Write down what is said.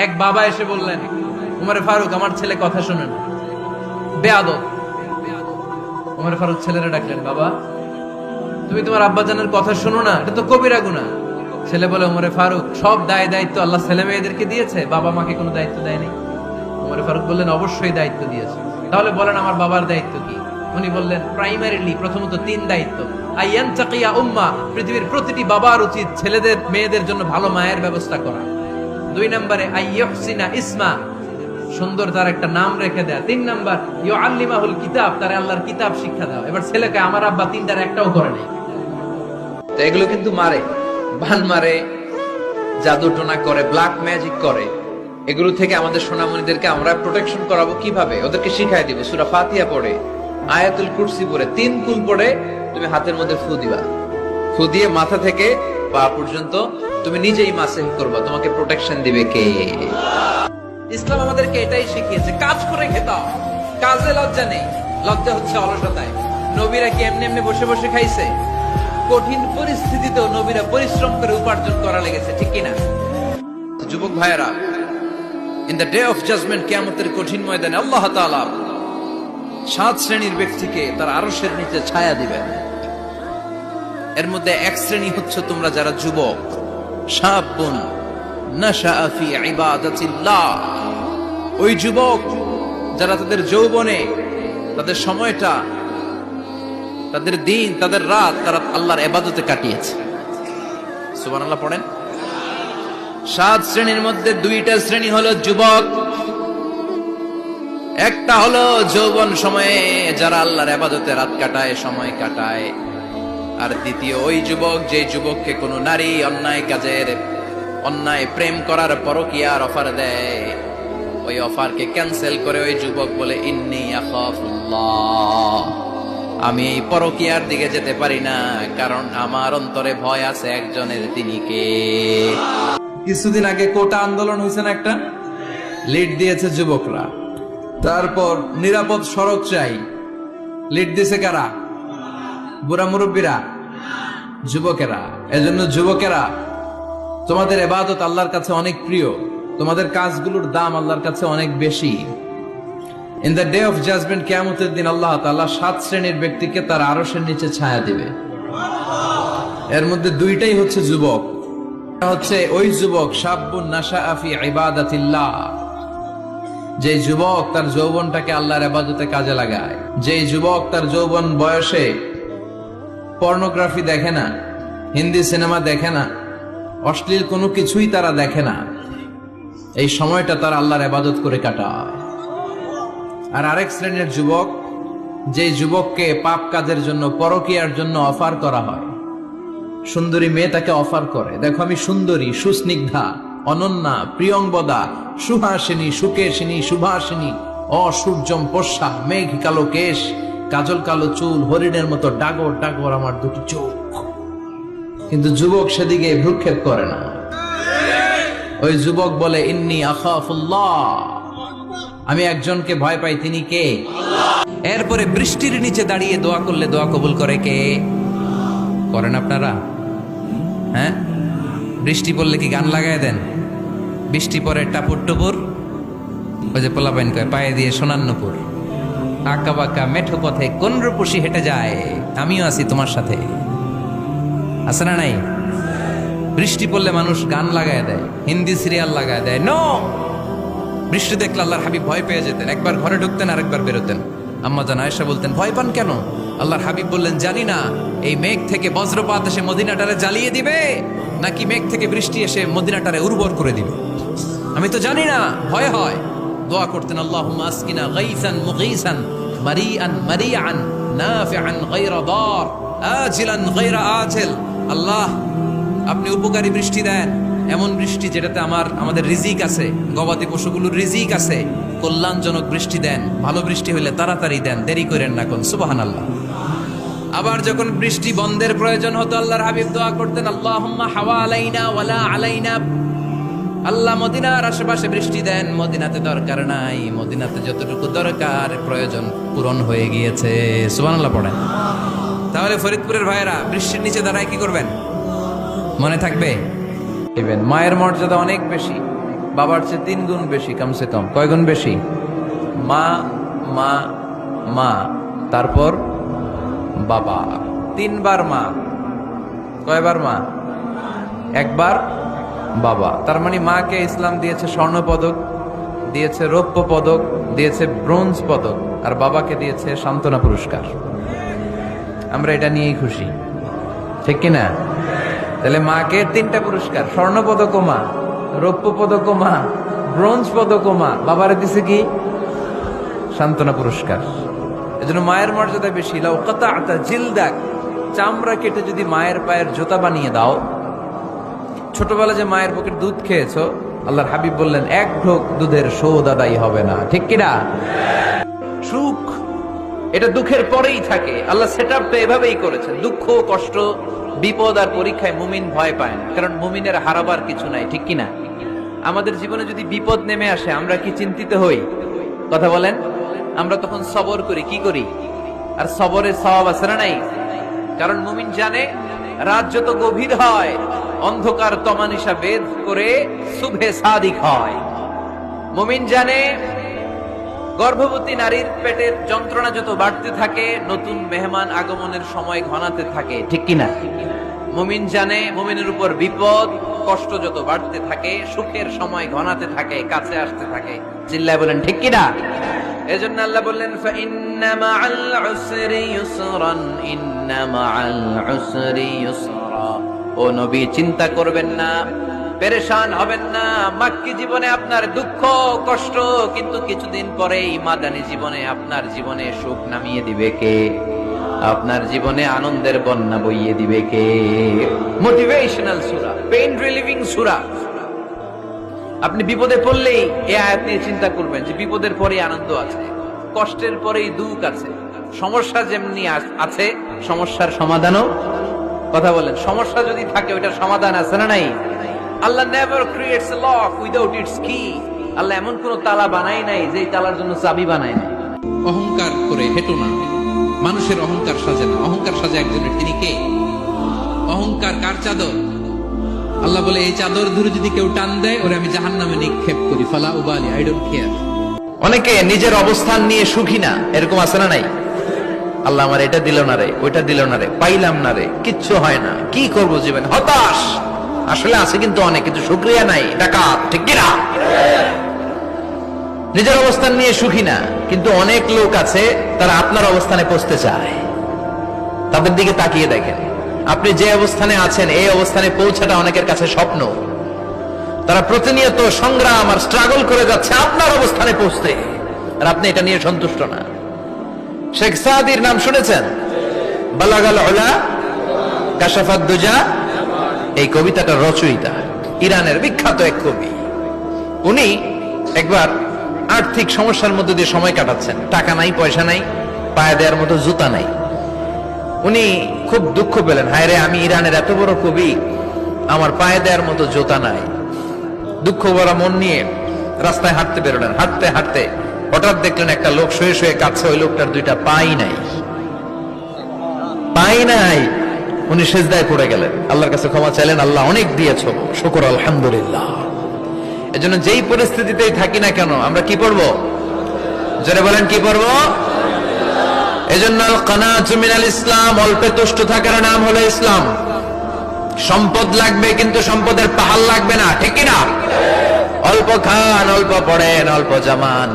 এক বাবা এসে বললেন, উমরে ফারুক, আমার ছেলে কথা শোনেন, বেয়াদব। উমরে ফারুক ছেলেরা ডাকলেন, বাবা তুমি তোমার আব্বাজানের কথা শোনো না, এটা তো কবিরা গুনাহ। ছেলে বলে, উমরে ফারুক, সব দায় দায়িত্ব আল্লাহ ছেলে মেয়েদেরকে দিয়েছে, বাবা মাকে কোনো দায়িত্ব দেয়নি। উমরে ফারুক বললেন, অবশ্যই দায়িত্ব দিয়েছে। তাহলে বলেন আমার বাবার দায়িত্ব কি? উনি বললেন, প্রাইমারিলি প্রথমত 3 দায়িত্ব। আইয়ান তাকিয়া উম্মা, পৃথিবীর প্রতিটি বাবার উচিত ছেলেদের মেয়েদের জন্য ভালো মায়ের ব্যবস্থা করা। 2 নম্বরে আইয়ুহসিনা ইসমা, সুন্দর তার একটা নাম রেখে দেয়া। 3 নাম্বার ইউআল্লিমাহুল কিতাব, তার আল্লাহর কিতাব শিক্ষা দাও। এবার ছেলেকে আমার আব্বা 3টার একটাও করে নাই। তো এগুলো কিন্তু মারে, বান মারে, জাদু টোনা করে, ব্ল্যাক ম্যাজিক করে। এগুলো থেকে আমাদের সোনামণিদেরকে আমরা প্রোটেকশন করাবো কিভাবে? ওদেরকে শিখাই দিব সূরা ফাতিহা পড়ে, আয়াতুল কুরসি পড়ে, 3 কুল পড়ে তুমি হাতের মধ্যে ফু দিবা। ফু দিয়ে মাথা থেকে পা পর্যন্ত তুমি নিজেই মাসেহ করবা। তোমাকে প্রোটেকশন দিবে কে? ইসলাম আমাদেরকে এটাই শিখিয়েছে, কাজ করে খেতে হয়। কাজে লজ্জা নেই, লজ্জা হচ্ছে অলসতায়। নবীরা কি এমনি এমনি বসে বসে খাইছে? কঠিন পরিস্থিতিতেও নবীরা পরিশ্রম করে উপার্জন করা লেগেছে, ঠিক কিনা? যুবক ভাইয়েরা, in the day of judgement, কিয়ামতের কঠিন ময়দানে আল্লাহ তাআলা 7 শ্রেণীর ব্যক্তিকে তার আরশের নিচে ছায়া দিবেন। এর মধ্যে 1 শ্রেণী হচ্ছে তোমরা যারা যুবক, শাবুন নাশাআ ফি ইবাদাতিল্লাহ। ওই যুবক যারা তাদের যৌবনে, তাদের সময়টা, তাদের দিন, তাদের রাত তারা আল্লাহর ইবাদতে কাটিয়েছে। সুবহানাল্লাহ পড়েন। 7 শ্রেণীর মধ্যে 2টা শ্রেণী হলো যুবক। একটা হলো যৌবন সময়ে যারা আল্লাহর ইবাদতে রাত কাটায়, সময় কাটায়। আর দ্বিতীয় ওই যুবক, যে যুবককে কোনো নারী অন্যায় কাজের, অন্যায় প্রেম করার পরকীয়ার অফার দেয়, ওই অফারকে ক্যান্সেল করে ওই যুবক বলে, ইন্নী আখাফুল্লাহ, আমি এই পরকীয়ার দিকে যেতে পারি না, কারণ আমার অন্তরে ভয় আছে একজনের, তিনি কে? কিছুদিন আগে কোটা আন্দোলন হয়েছে না, একটা লিড দিয়েছে যুবকরা। তারপর নিরাপদ সড়ক চাই, লিড দিয়েছে কারা? বুড়া মুরব্বীরা, যুবকেরা। এজন্য যুবকেরা, তোমাদের ইবাদত আল্লাহর কাছে অনেক প্রিয়, তোমাদের কাজগুলোর দাম আল্লাহর কাছে অনেক বেশি। In the day of judgement, কিয়ামতের দিন আল্লাহ তাআলা 7 শ্রেণীর ব্যক্তিকে তার আরশের নিচে ছায়া দিবে। এর মধ্যে 2টাই হচ্ছে যুবক। হচ্ছে ওই যুবক, শাবুন নাশাআ ফি ইবাদাতিল্লাহ, যে যুবক তার যৌবনটাকে আল্লাহর ইবাদতে কাজে লাগায়। যে যুবক তার যৌবন বয়সে পর্নোগ্রাফি দেখে না, হিন্দি সিনেমা দেখে না, অশ্লীল কোনো কিছুই তারা দেখে না, এই সময়টা তারা আল্লাহর ইবাদত করে কাটায়। আর আরেক শ্রেণীর যুবক, যে যুবককে পাপ কাজের জন্য, পরকীয়ার জন্য অফার করা হয়। সুন্দরী মেয়ে তাকে অফার করে, দেখো আমি সুন্দরী, সুস্নিগ্ধা, অনন্যা, প্রিয়ংবদা, সুহাসিনী, সুকেশিনী, সুভাসিনী, অসূর্যম পোষা, মেঘ কালো কেশ, কাজল কালো চুল, হরিণের মতো ডাগর ডাগর আমার 2টি চোখ। কিন্তু যুবক সেদিকে ভ্রুক্ষেপ করে না। ওই যুবক বলে, ইন্নী আখাফুল্লাহ, আমি একজনকে ভয় পাই, তিনি কে? এরপরে বৃষ্টির নিচে দাঁড়িয়ে দোয়া করলে দোয়া কবুল করে কে? করেন আপনারা? হ্যাঁ, বৃষ্টি পড়লে কি গান লাগায় দেন? বৃষ্টি পরে টাপুর টুপুর, ওই যে পোলাপাইন কয়, পায়ে দিয়ে সোনার নুপুর, আঁকা বাঁকা মেঠো পথে কোন রূপসী হেঁটে যায়, আমিও আছি তোমার সাথে। আছে না নাই? বৃষ্টি পড়লে মানুষ গান লাগায় দেয়, হিন্দি সিরিয়াল লাগায় দেয়। নো, বৃষ্টি দেখলে আল্লাহর হাবিব ভয় পেয়ে যেতেন, একবার ঘরে ঢুকতেন আরেকবার বেরোতেন। আম্মা জান আয়েশা বলতেন, ভয় পান কেন? আল্লাহর হাবিব বললেন, জানি না এই মেঘ থেকে বজ্রপাত এসে মদিনাটারে জ্বালিয়ে দিবে, নাকি মেঘ থেকে বৃষ্টি এসে মদিনাটারে উর্বর করে দিবে, আমি তো জানি না, ভয় হয়। দোয়া করতেন, আল্লাহুম্মা আসকিনা গাইসান মুগীসান মারিআন মারিআন নাফিআন গায়রা দার আজিলান গায়রা আজিল। আল্লাহ, আপনি উপকারী বৃষ্টি দেন, এমন বৃষ্টি যেটাতে আমাদের রিজিক আছে, গবাদি পশুগুলোর রিজিক আছে। কল্যাণজনক বৃষ্টি দেন, ভালো বৃষ্টি হইলে তাড়াতাড়ি দেন, দেরি করেন না কোন। সুবহানাল্লাহ। আবার যখন বৃষ্টি বন্ধের প্রয়োজন হতো, আল্লাহর হাবিব দোয়া করতেন, আল্লাহুম্মা হাওয়া আলাইনা ওয়ালা আলাইনা, আল্লাহ মদিনার আশেপাশে বৃষ্টি দেন, মদিনাতে দরকার নাই, মদিনাতে যতটুকু দরকার প্রয়োজন পূরণ হয়ে গিয়েছে। সুবহানাল্লাহ পড়েন। তাহলে ফরিদপুরের ভাইয়েরা বৃষ্টির নিচে দাঁড়ায় কি করবেন? মনে থাকবে? মায়ের মর্যাদা অনেক বেশি। বাবার চেয়ে 3 গুণ বেশি, কমসে কম। কয় গুণ বেশি? মা মা মা, তারপর বাবা। 3 বার মা। কয়বার মা? একবার বাবা। তার মানে মাকে ইসলাম দিয়েছে স্বর্ণ পদক, দিয়েছে রৌপ্য পদক, দিয়েছে ব্রোঞ্জ পদক, আর বাবাকে দিয়েছে সান্ত্বনা পুরস্কার। আমরা এটা নিয়েই খুশি, ঠিক কিনা? তাহলে মাকে 3টা পুরস্কার, স্বর্ণ পদকও মা, রৌপ্য পদকও মা, ব্রোঞ্জ পদকও মা, বাবারে দিছে কি? সান্ত্বনা পুরস্কার। এজন্য মায়ের মর্যাদা বেশি। লাউ কাতাআতা জিলদাক, চামড়া কেটে যদি মায়ের পায়ের জুতা বানিয়ে দাও। ছোটবেলা যে মায়ের বুকের দুধ খেয়েছো, আল্লাহর হাবিব বললেন 1 ঢোক দুধের শোধ আদায় হবে না, ঠিক কিনা? সুখ এটা দুঃখের পরেই থাকে। আল্লাহ সেটআপটা এভাবেই করেছেন। দুঃখ, কষ্ট, বিপদ আর পরীক্ষায় মুমিন ভয় পায় না, কারণ মুমিনের হারাবার কিছু নাই, ঠিক কিনা? আমাদের জীবনে যদি বিপদ নেমে আসে, আমরা কি চিন্তিত হই? কথা বলেন। আমরা তখন সবর করি, কি করি? আর সবরের সওয়াব আছে না নাই? কারণ মুমিন জানে রাত যত গভীর হয়, অন্ধকার তমানিসা ভেদ করে সুবহে সাদিক হয়। মুমিন জানে গর্ভবতী নারীর পেটের যন্ত্রণা যত বাড়তে থাকে, নতুন মেহমান আগমনের সময় ঘনাতে থাকে, ঠিক কিনা? মুমিন জানে মুমিনের উপর বিপদ কষ্ট যত বাড়তে থাকে, সুখের সময় ঘনাতে থাকে, কাছে আসতে থাকে। চিল্লায় বলেন ঠিক কিনা? এজন্য আল্লাহ বললেন ফাইন্না মাআল উসরি ইউসরান, ইন্না মাআল উসরি ইউসরা। ও নবী, চিন্তা করবেন না, পেরেশান হবেন না। মাক্কি জীবনে আপনার দুঃখ কষ্ট, কিন্তু কিছুদিন পরেই মাদানী জীবনে আপনার জীবনে সুখ নামিয়ে দিবে কে? আপনার জীবনে আনন্দের বন্যা বইয়ে দিবে কে? মোটিভেশনাল সূরা, পেইন রিলিভিং সূরা। আপনি বিপদে পড়লেই এই আয়াত নিয়ে চিন্তা করবেন যে বিপদের পরেই আনন্দ আছে, কষ্টের পরেই দুঃখ আছে। সমস্যা যেমনি আছে, সমস্যার সমাধানও। কথা বলেন, সমস্যা যদি থাকে ওইটার সমাধান আছে না নাই? Allah never creates a lock without its key. Allah এমন কোন তালা বানায় নাই যে তালার জন্য চাবি বানায় নাই। অহংকার করে হেঁটো না, মানুষের অহংকার সাজে না। অহংকার সাজে একজনের, তিনি কে? অহংকার কার চাদর? আল্লাহ বলে এই চাদর ধরে যদি কেউ টান দেয়, ওরে আমি জাহান্নামে নিক্ষেপ করি। ফালা উবালি, আই ডোন্ট কেয়ার। অনেকে নিজের অবস্থান নিয়ে সুখী না, এরকম আছে না নাই? আল্লাহ আমার এটা দিল না রে, ওইটা দিল না রে, পাইলাম না রে, কিচ্ছু হয় না, কি করবো জীবন, হতাশ। আসলে আছে কিন্তু অনেক, কিন্তু শুকরিয়া নাই, ডাকাত, ঠিক কিনা? নিজের অবস্থান নিয়ে সুখী না, কিন্তু অনেক লোক আছে তারা আপনার অবস্থানে পৌঁছতে চায়। তাদের দিকে তাকিয়ে দেখেন, আপনি যে অবস্থানে আছেন এই অবস্থানে পৌঁছাটা অনেকের কাছে স্বপ্ন। তারা প্রতিনিয়ত সংগ্রাম আর স্ট্রাগল করে যাচ্ছে আপনার অবস্থানে পৌঁছতে, আর আপনি এটা নিয়ে সন্তুষ্ট না। শেখ সাদির নাম শুনেছেন? বালাগাল উলা কাশাফাত দুজা, এই কবিতাটার রচয়িতা ইরানের বিখ্যাত এক কবি। উনি একবার আর্থিক সমস্যার মধ্যে দিয়ে সময় কাটাচ্ছেন, টাকা নাই, পয়সা নাই, পায়ে দেওয়ার মতো জুতা নাই। উনি খুব দুঃখ পেলেন, হায় রে, আমি ইরানের এত বড় কবি, আমার পায়ে দেওয়ার মতো জুতা নাই। দুঃখ ভরা মন নিয়ে রাস্তায় হাঁটতে বেরোলেন। হাঁটতে হাঁটতে হঠাৎ দেখলেন একটা লোক শুয়ে শুয়ে কাঁদছে, ওই লোকটার 2টা পাই নাই, পাই নাই। উনি সিজদায় পড়ে গেলেন, আল্লাহর কাছে ক্ষমা চাইলেন, আল্লাহ অনেক দিয়েছো, শুকর আলহামদুলিল্লাহ। এজন্য যেই পরিস্থিতিতেই থাকি না কেন আমরা কি পড়বো? জোরে বলেন, কি পড়বো? এজন্য আল কানাতু মিনাল ইসলাম, অল্পে তুষ্ট থাকার নাম হলো ইসলাম। সম্পদ লাগবে কিন্তু সম্পদের পাহাড় লাগবে না, ঠিক কিনা? অল্প খান, অল্প পড়েন, অল্প জামান।